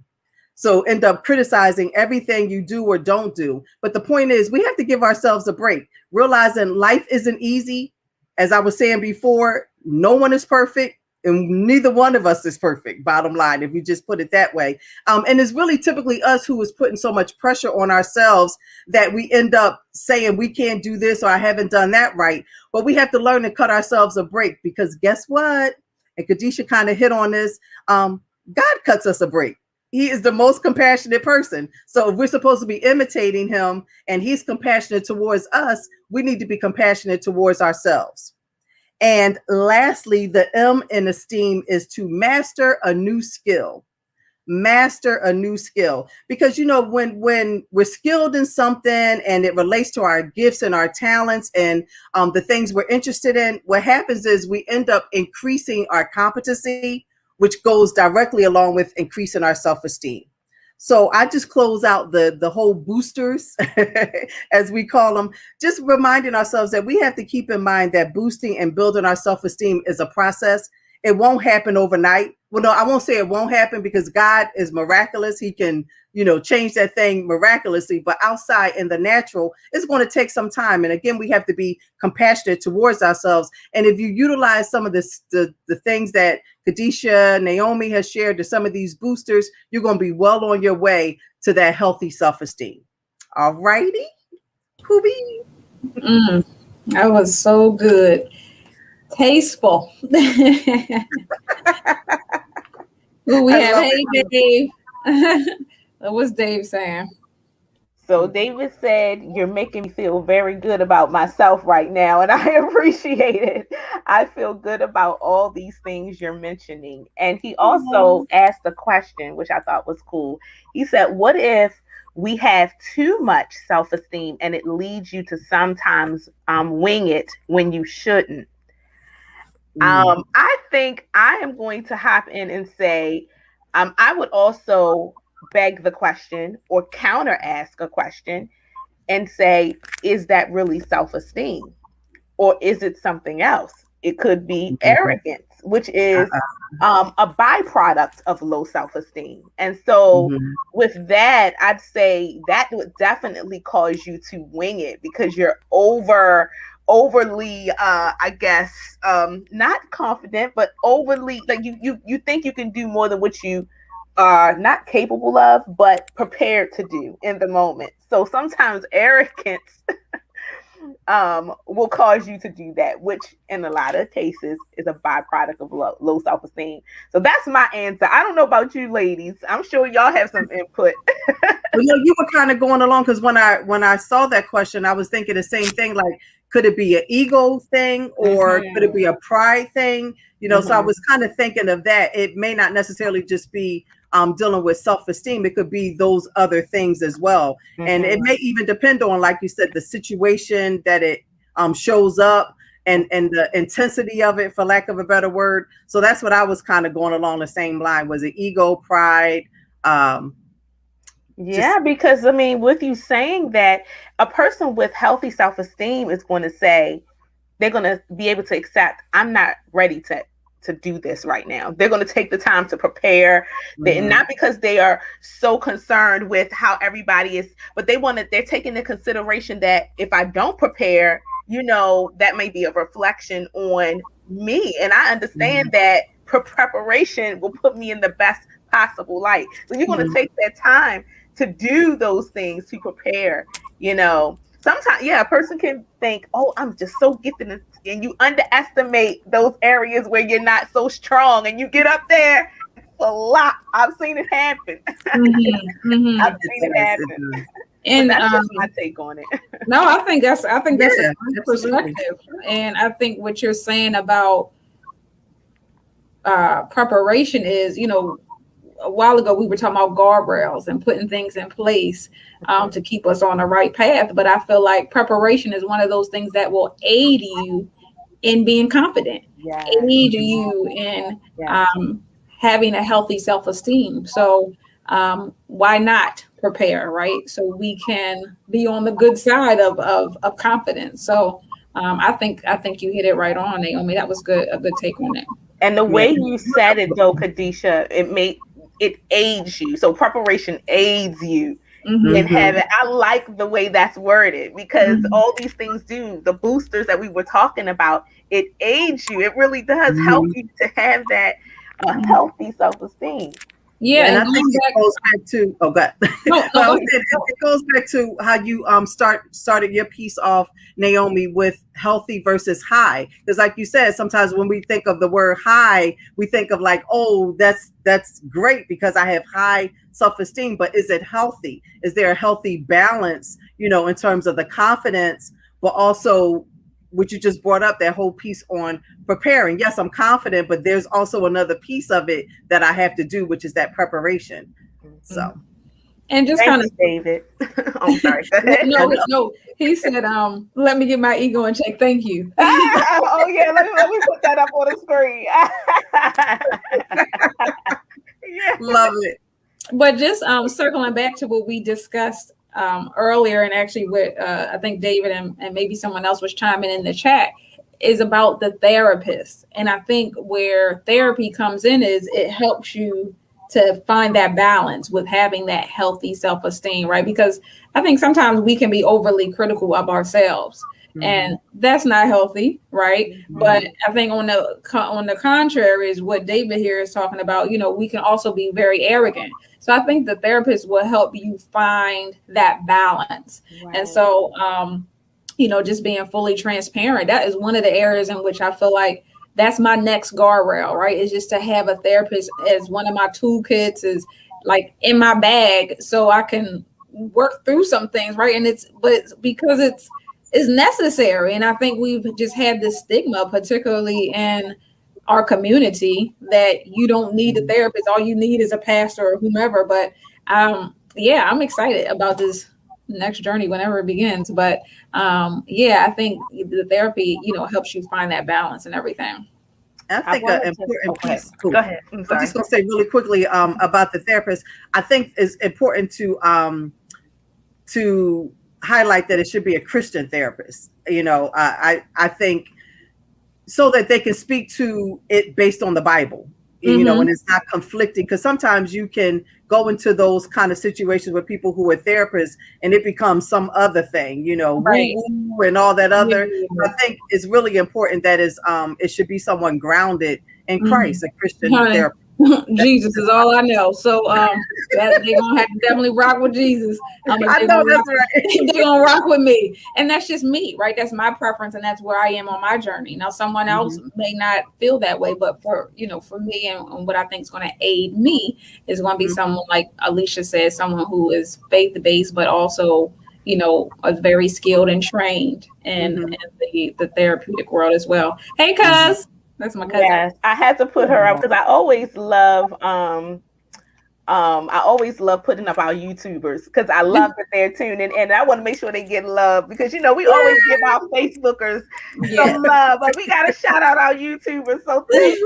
So end up criticizing everything you do or don't do. But the point is, we have to give ourselves a break, realizing life isn't easy. As I was saying before, no one is perfect, and neither one of us is perfect, bottom line, if you just put it that way. And it's really typically us who is putting so much pressure on ourselves that we end up saying we can't do this, or I haven't done that right. But we have to learn to cut ourselves a break, because guess what? And Kadesha kind of hit on this. God cuts us a break. He is the most compassionate person. So if we're supposed to be imitating him and he's compassionate towards us, we need to be compassionate towards ourselves. And lastly, the M in esteem is to master a new skill. Master a new skill. Because when we're skilled in something and it relates to our gifts and our talents and the things we're interested in, what happens is we end up increasing our competency, which goes directly along with increasing our self-esteem. So I just close out the whole boosters, as we call them, just reminding ourselves that we have to keep in mind that boosting and building our self-esteem is a process. It won't happen overnight. Well, no, I won't say it won't happen, because God is miraculous. He can, change that thing miraculously. But outside in the natural, it's going to take some time. And again, we have to be compassionate towards ourselves. And if you utilize some of the things that Kadesha, Naomi has shared, to some of these boosters, you're going to be well on your way to that healthy self-esteem. All righty. Poobie. That was so good. Tasteful. Who we have? Hey, Dave. What's Dave saying? So David said, "You're making me feel very good about myself right now." And I appreciate it. I feel good about all these things you're mentioning. And he also asked a question, which I thought was cool. He said, what if we have too much self-esteem and it leads you to sometimes wing it when you shouldn't? I think I am going to hop in and say, I would also beg the question or counter ask a question and say, is that really self esteem? Or is it something else? It could be arrogance, which is a byproduct of low self esteem. And so, with that, I'd say that would definitely cause you to wing it because you're overly I guess not confident, but overly like you think you can do more than what you are not capable of, but prepared to do in the moment. So sometimes arrogance will cause you to do that, which in a lot of cases is a byproduct of low self-esteem. So that's my answer. I don't know about you ladies. I'm sure y'all have some input. Well, you were kind of going along, because when I saw that question, I was thinking the same thing. Like, could it be an ego thing, or could it be a pride thing? So I was kind of thinking of that. It may not necessarily just be dealing with self-esteem. It could be those other things as well. And it may even depend on, like you said, the situation that it shows up, and the intensity of it, for lack of a better word. So that's what I was kind of going along the same line. Was it ego, pride? Yeah, because I mean, with you saying that, a person with healthy self-esteem is going to say, they're going to be able to accept, I'm not ready to do this right now. They're going to take the time to prepare, not because they are so concerned with how everybody is, but they're taking into consideration that if I don't prepare, that may be a reflection on me. And I understand that preparation will put me in the best possible light. So you're going to take that time to do those things, to prepare. Sometimes, a person can think, oh, I'm just so gifted, and you underestimate those areas where you're not so strong, and you get up there, it's a lot. I've seen it happen. I've seen it happen. And that's just my take on it. No, I think that's a great perspective. And I think what you're saying about preparation is, a while ago we were talking about guardrails and putting things in place to keep us on the right path. But I feel like preparation is one of those things that will aid you in being confident, aid you in having a healthy self-esteem. So why not prepare, right? So we can be on the good side of confidence. So I think you hit it right on, Naomi. That was a good take on it. And the way you said it, though, Kadesha, it aids you. So preparation aids you in having. I like the way that's worded, because all these things do, the boosters that we were talking about, it aids you. It really does help you to have that healthy self-esteem. Yeah, and I think it goes back to it goes back to how you started your piece off, Naomi, with healthy versus high. Because like you said, sometimes when we think of the word high, we think of like, oh, that's great because I have high self-esteem, but is it healthy? Is there a healthy balance, in terms of the confidence, but also what you just brought up, that whole piece on preparing. Yes, I'm confident, but there's also another piece of it that I have to do, which is that preparation. So, and just kind of David. I'm sorry. Go ahead. No. He said, "Let me get my ego in check. Thank you." Oh yeah, let me put that up on the screen. Love it. But just circling back to what we discussed earlier, and actually what I think David and maybe someone else was chiming in the chat, is about the therapist. And I think where therapy comes in is it helps you to find that balance with having that healthy self-esteem, right? Because I think sometimes we can be overly critical of ourselves, and that's not healthy, right? But I think on the contrary is what David here is talking about. We can also be very arrogant. So I think the therapist will help you find that balance. Right. And so, just being fully transparent, that is one of the areas in which I feel like that's my next guardrail, right? Is just to have a therapist as one of my toolkits, is like in my bag, so I can work through some things, right? And it's because it's necessary. And I think we've just had this stigma, particularly in our community, that you don't need a therapist. All you need is a pastor or whomever. But I'm excited about this next journey whenever it begins. But I think the therapy, helps you find that balance and everything. I think an important piece. Go ahead. I'm just going to say really quickly about the therapist. I think it's important to highlight that it should be a Christian therapist. I think so that they can speak to it based on the Bible, and it's not conflicting, because sometimes you can go into those kind of situations with people who are therapists and it becomes some other thing, right, woo-woo and all that other. I think it's really important that it should be someone grounded in Christ, a Christian therapist. Jesus is all I know. So that they're gonna have to definitely rock with Jesus. If I they're know gonna rock, that's right. they're gonna rock with me. And that's just me, right? That's my preference, and that's where I am on my journey. Now someone else may not feel that way, but for for me and what I think is gonna aid me is gonna be someone like Alisha said, someone who is faith-based, but also are very skilled and trained in the therapeutic world as well. Hey, cuz. That's my cousin. Yes, I had to put her up because I always love putting up our YouTubers because I love that they're tuning in, and I want to make sure they get love because we always give our Facebookers some love, but we gotta shout out our YouTubers. So thank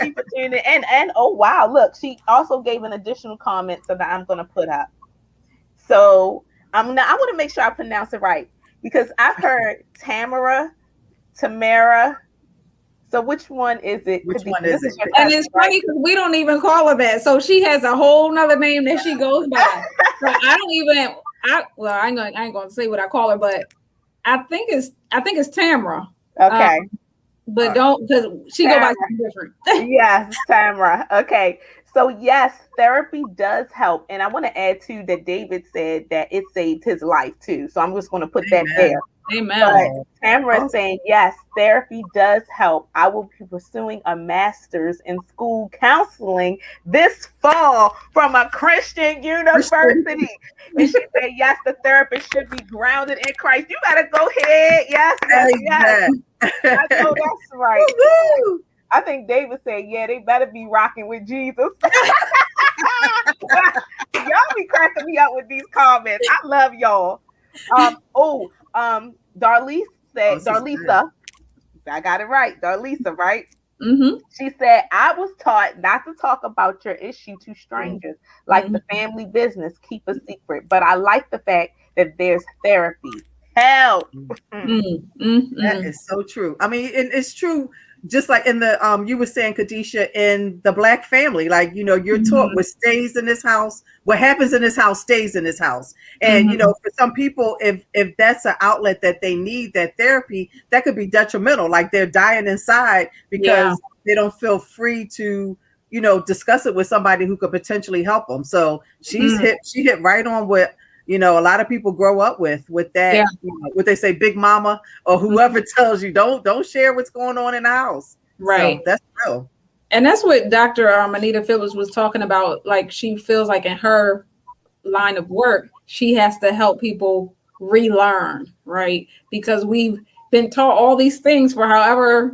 you for tuning in. And oh wow, look, she also gave an additional comment so that I'm gonna put up. So I want to make sure I pronounce it right because I've heard Tamara. So which one is it? Which Kadesha? one is This is it? your And cousin, it's right? funny because we don't even call her that. So she has a whole nother name that she goes by. So I don't even I ain't gonna say what I call her, but I think it's Tamara. Okay. But don't, because she go by something different. Yes, Tamara. Okay. So yes, therapy does help. And I want to add too that David said that it saved his life too. So I'm just going to put that there. Amen. But Tamara is saying, yes, therapy does help. I will be pursuing a master's in school counseling this fall from a Christian university. And she said, yes, the therapist should be grounded in Christ. You better go ahead. Yes, yes. I know that's right. Woo-hoo! I think David said, yeah, they better be rocking with Jesus. Y'all be cracking me up with these comments. I love y'all. Darlisa said, Darlisa, I got it right. Darlisa, right? She said, I was taught not to talk about your issue to strangers, like the family business, keep a secret. But I like the fact that there's therapy. Help. That is so true. I mean, it's true. Just like in the you were saying, Kadesha, in the Black family, like you're taught what stays in this house, what happens in this house stays in this house. And for some people, if that's an outlet that they need, that therapy, that could be detrimental. Like they're dying inside because they don't feel free to discuss it with somebody who could potentially help them. So she hit right on what a lot of people grow up with that, what they say, big mama or whoever tells you don't share what's going on in the house. Right. So that's real. And that's what Dr. Anita Phillips was talking about. Like she feels like in her line of work, she has to help people relearn, right? Because we've been taught all these things for however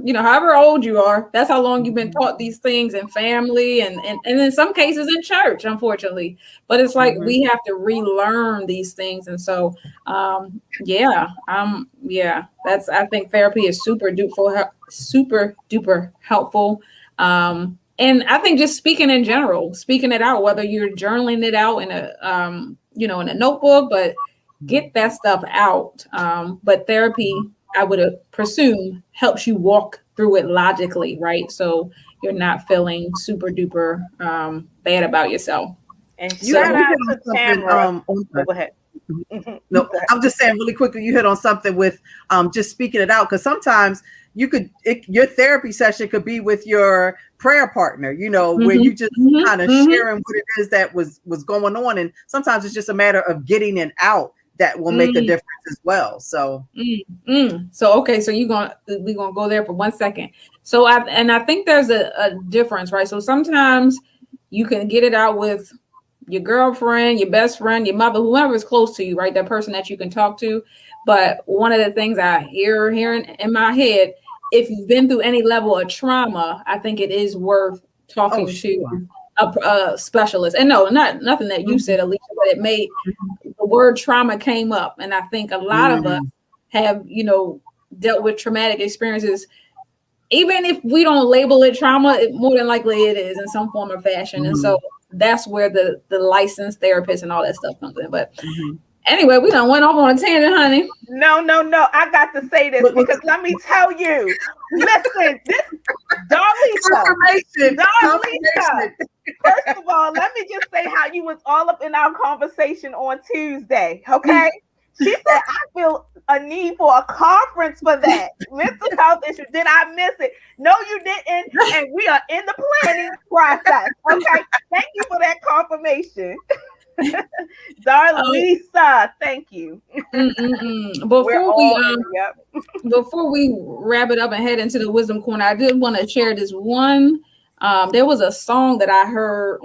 old you are. That's how long you've been taught these things in family and in some cases in church, unfortunately. But it's like we have to relearn these things. And so I think therapy is super duper helpful. And I think just speaking in general, speaking it out, whether you're journaling it out in a notebook, but get that stuff out. But therapy, I would presume, helps you walk through it logically, right? So you're not feeling super duper bad about yourself. And shout out to Tamara. Go ahead. No, I'm just saying really quickly, you hit on something with just speaking it out, because sometimes your therapy session could be with your prayer partner, where you just kind of sharing what it is that was going on, and sometimes it's just a matter of getting it out that will make a difference as well. So okay, so we're gonna go there for 1 second. So I think there's a difference, right? So sometimes you can get it out with your girlfriend, your best friend, your mother, whoever is close to you, right? That person that you can talk to. But one of the things I hearing in my head, if you've been through any level of trauma, I think it is worth talking to a specialist. And no, nothing that you said, Alisha, but it made the word trauma came up. And I think a lot of us have, dealt with traumatic experiences. Even if we don't label it trauma, more than likely it is in some form or fashion. And so that's where the licensed therapist and all that stuff comes in. But anyway, we done went off on a tangent, honey. No. I got to say this because let me tell you. Listen, this Darlisa. First of all, let me just say how you was all up in our conversation on Tuesday, okay? She said, I feel a need for a conference for that. Mental health issue. Did I miss it? No, you didn't. And we are in the planning process. Okay. Thank you for that confirmation. Darlisa, thank you. Before we wrap it up and head into the wisdom corner, I did want to share this one. There was a song that I heard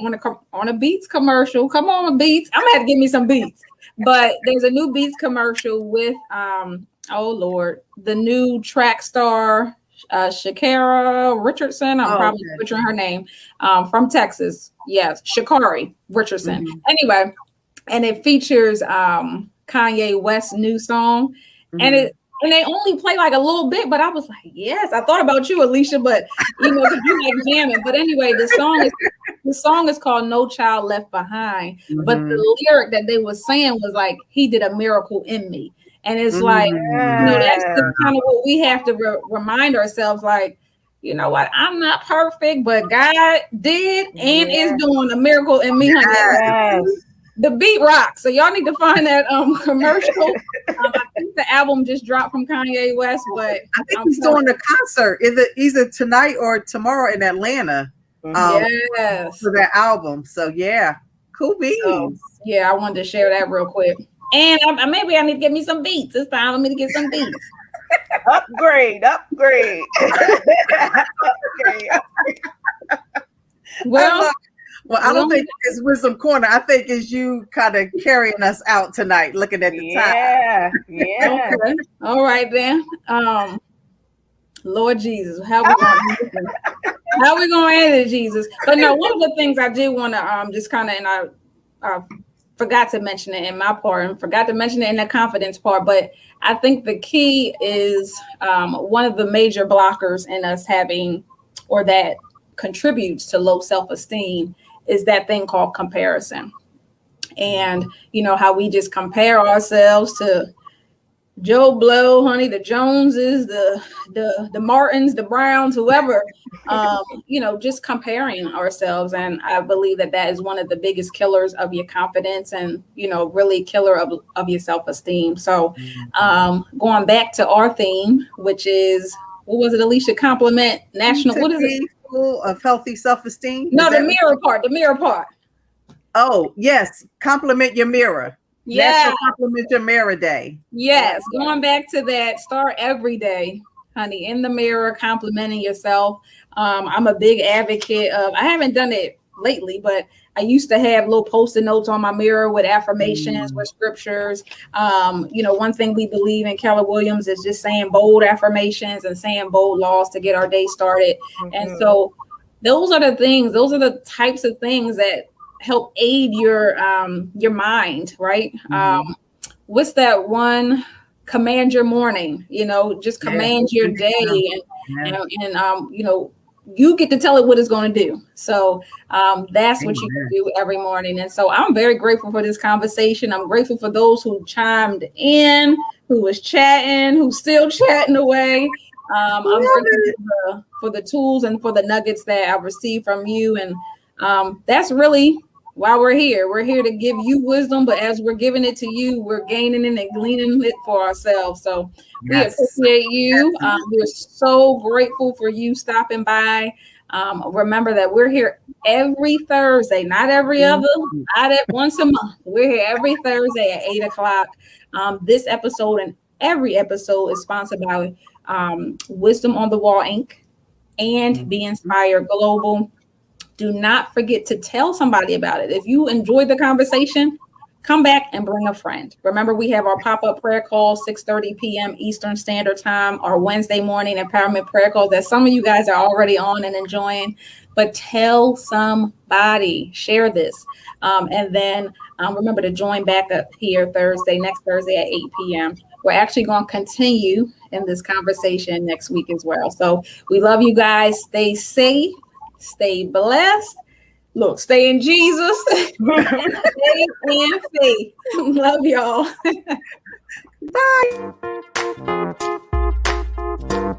on a Beats commercial. Come on, Beats! I'm gonna have to give me some Beats. But there's a new Beats commercial with oh Lord, the new track star Shakira Richardson. I'm probably butchering her name. From Texas. Yes, Shakari Richardson. Mm-hmm. Anyway, and it features Kanye West's new song, and they only play like a little bit, but I was like, yes, I thought about you, Alisha, but you know, you like jamming. But anyway, the song is called No Child Left Behind. But the lyric that they were saying was like, he did a miracle in me. And it's like, you know, that's just kind of what we have to remind ourselves, like, you know what, I'm not perfect, but God did and is doing a miracle in me, honey. Yes. The beat rocks. So y'all need to find that commercial. I think the album just dropped from Kanye West, but I think he's doing a concert either tonight or tomorrow in Atlanta. Yes, for that album. So yeah, cool beans. So, yeah, I wanted to share that real quick. And maybe I need to get me some beats. It's time for me to get some beats. Upgrade. Well, I don't think it's Wisdom Corner. I think it's you kind of carrying us out tonight, looking at the time. Yeah. Okay. All right then. Lord Jesus, how we gonna end it, Jesus? But no, one of the things I did want to just kind of, and I forgot to mention it in my part and forgot to mention it in the confidence part, but I think the key is one of the major blockers in us having, or that contributes to low self-esteem, is that thing called comparison. And you know how we just compare ourselves to Joe Blow, honey, the Joneses, the Martins, the Browns, whoever, you know, just comparing ourselves. And I believe that is one of the biggest killers of your confidence and, you know, really killer of your self-esteem. So going back to our theme, which is, what was it, Alisha? Compliment National, what is it? Of healthy self-esteem? No, the mirror part. Oh, yes. Compliment your mirror. Yeah. National Compliment Your Mirror Day. Yes. Going back to that, start every day, honey, in the mirror, complimenting yourself. I'm a big advocate of, I haven't done it lately, but I used to have little Post-it notes on my mirror with affirmations, with scriptures. You know, one thing we believe in Keller Williams is just saying bold affirmations and saying bold laws to get our day started. And so those are the types of things that help aid your mind, right? What's that one? Command your morning, you know, just command your day, and you know, you get to tell it what it's going to do. So that's what you can do every morning. And so I'm very grateful for this conversation. I'm grateful for those who chimed in, who was chatting, who's still chatting away. I'm grateful for the tools and for the nuggets that I've received from you. And that's really why we're here. We're here to give you wisdom, but as we're giving it to you, we're gaining it and gleaning it for ourselves. So we appreciate you. We're so grateful for you stopping by. Remember that we're here every Thursday, not every other, not at once a month. We're here every Thursday at 8:00. This episode and every episode is sponsored by Wisdom on the Wall, Inc. and Be Inspired Global. Do not forget to tell somebody about it. If you enjoyed the conversation, come back and bring a friend. Remember, we have our pop-up prayer call, 6:30 p.m. Eastern Standard Time, our Wednesday morning empowerment prayer calls that some of you guys are already on and enjoying. But tell somebody, share this. And then remember to join back up here next Thursday at 8 p.m. We're actually going to continue in this conversation next week as well. So we love you guys. Stay safe. Stay blessed. Look, stay in Jesus. Stay in faith. Love y'all. Bye.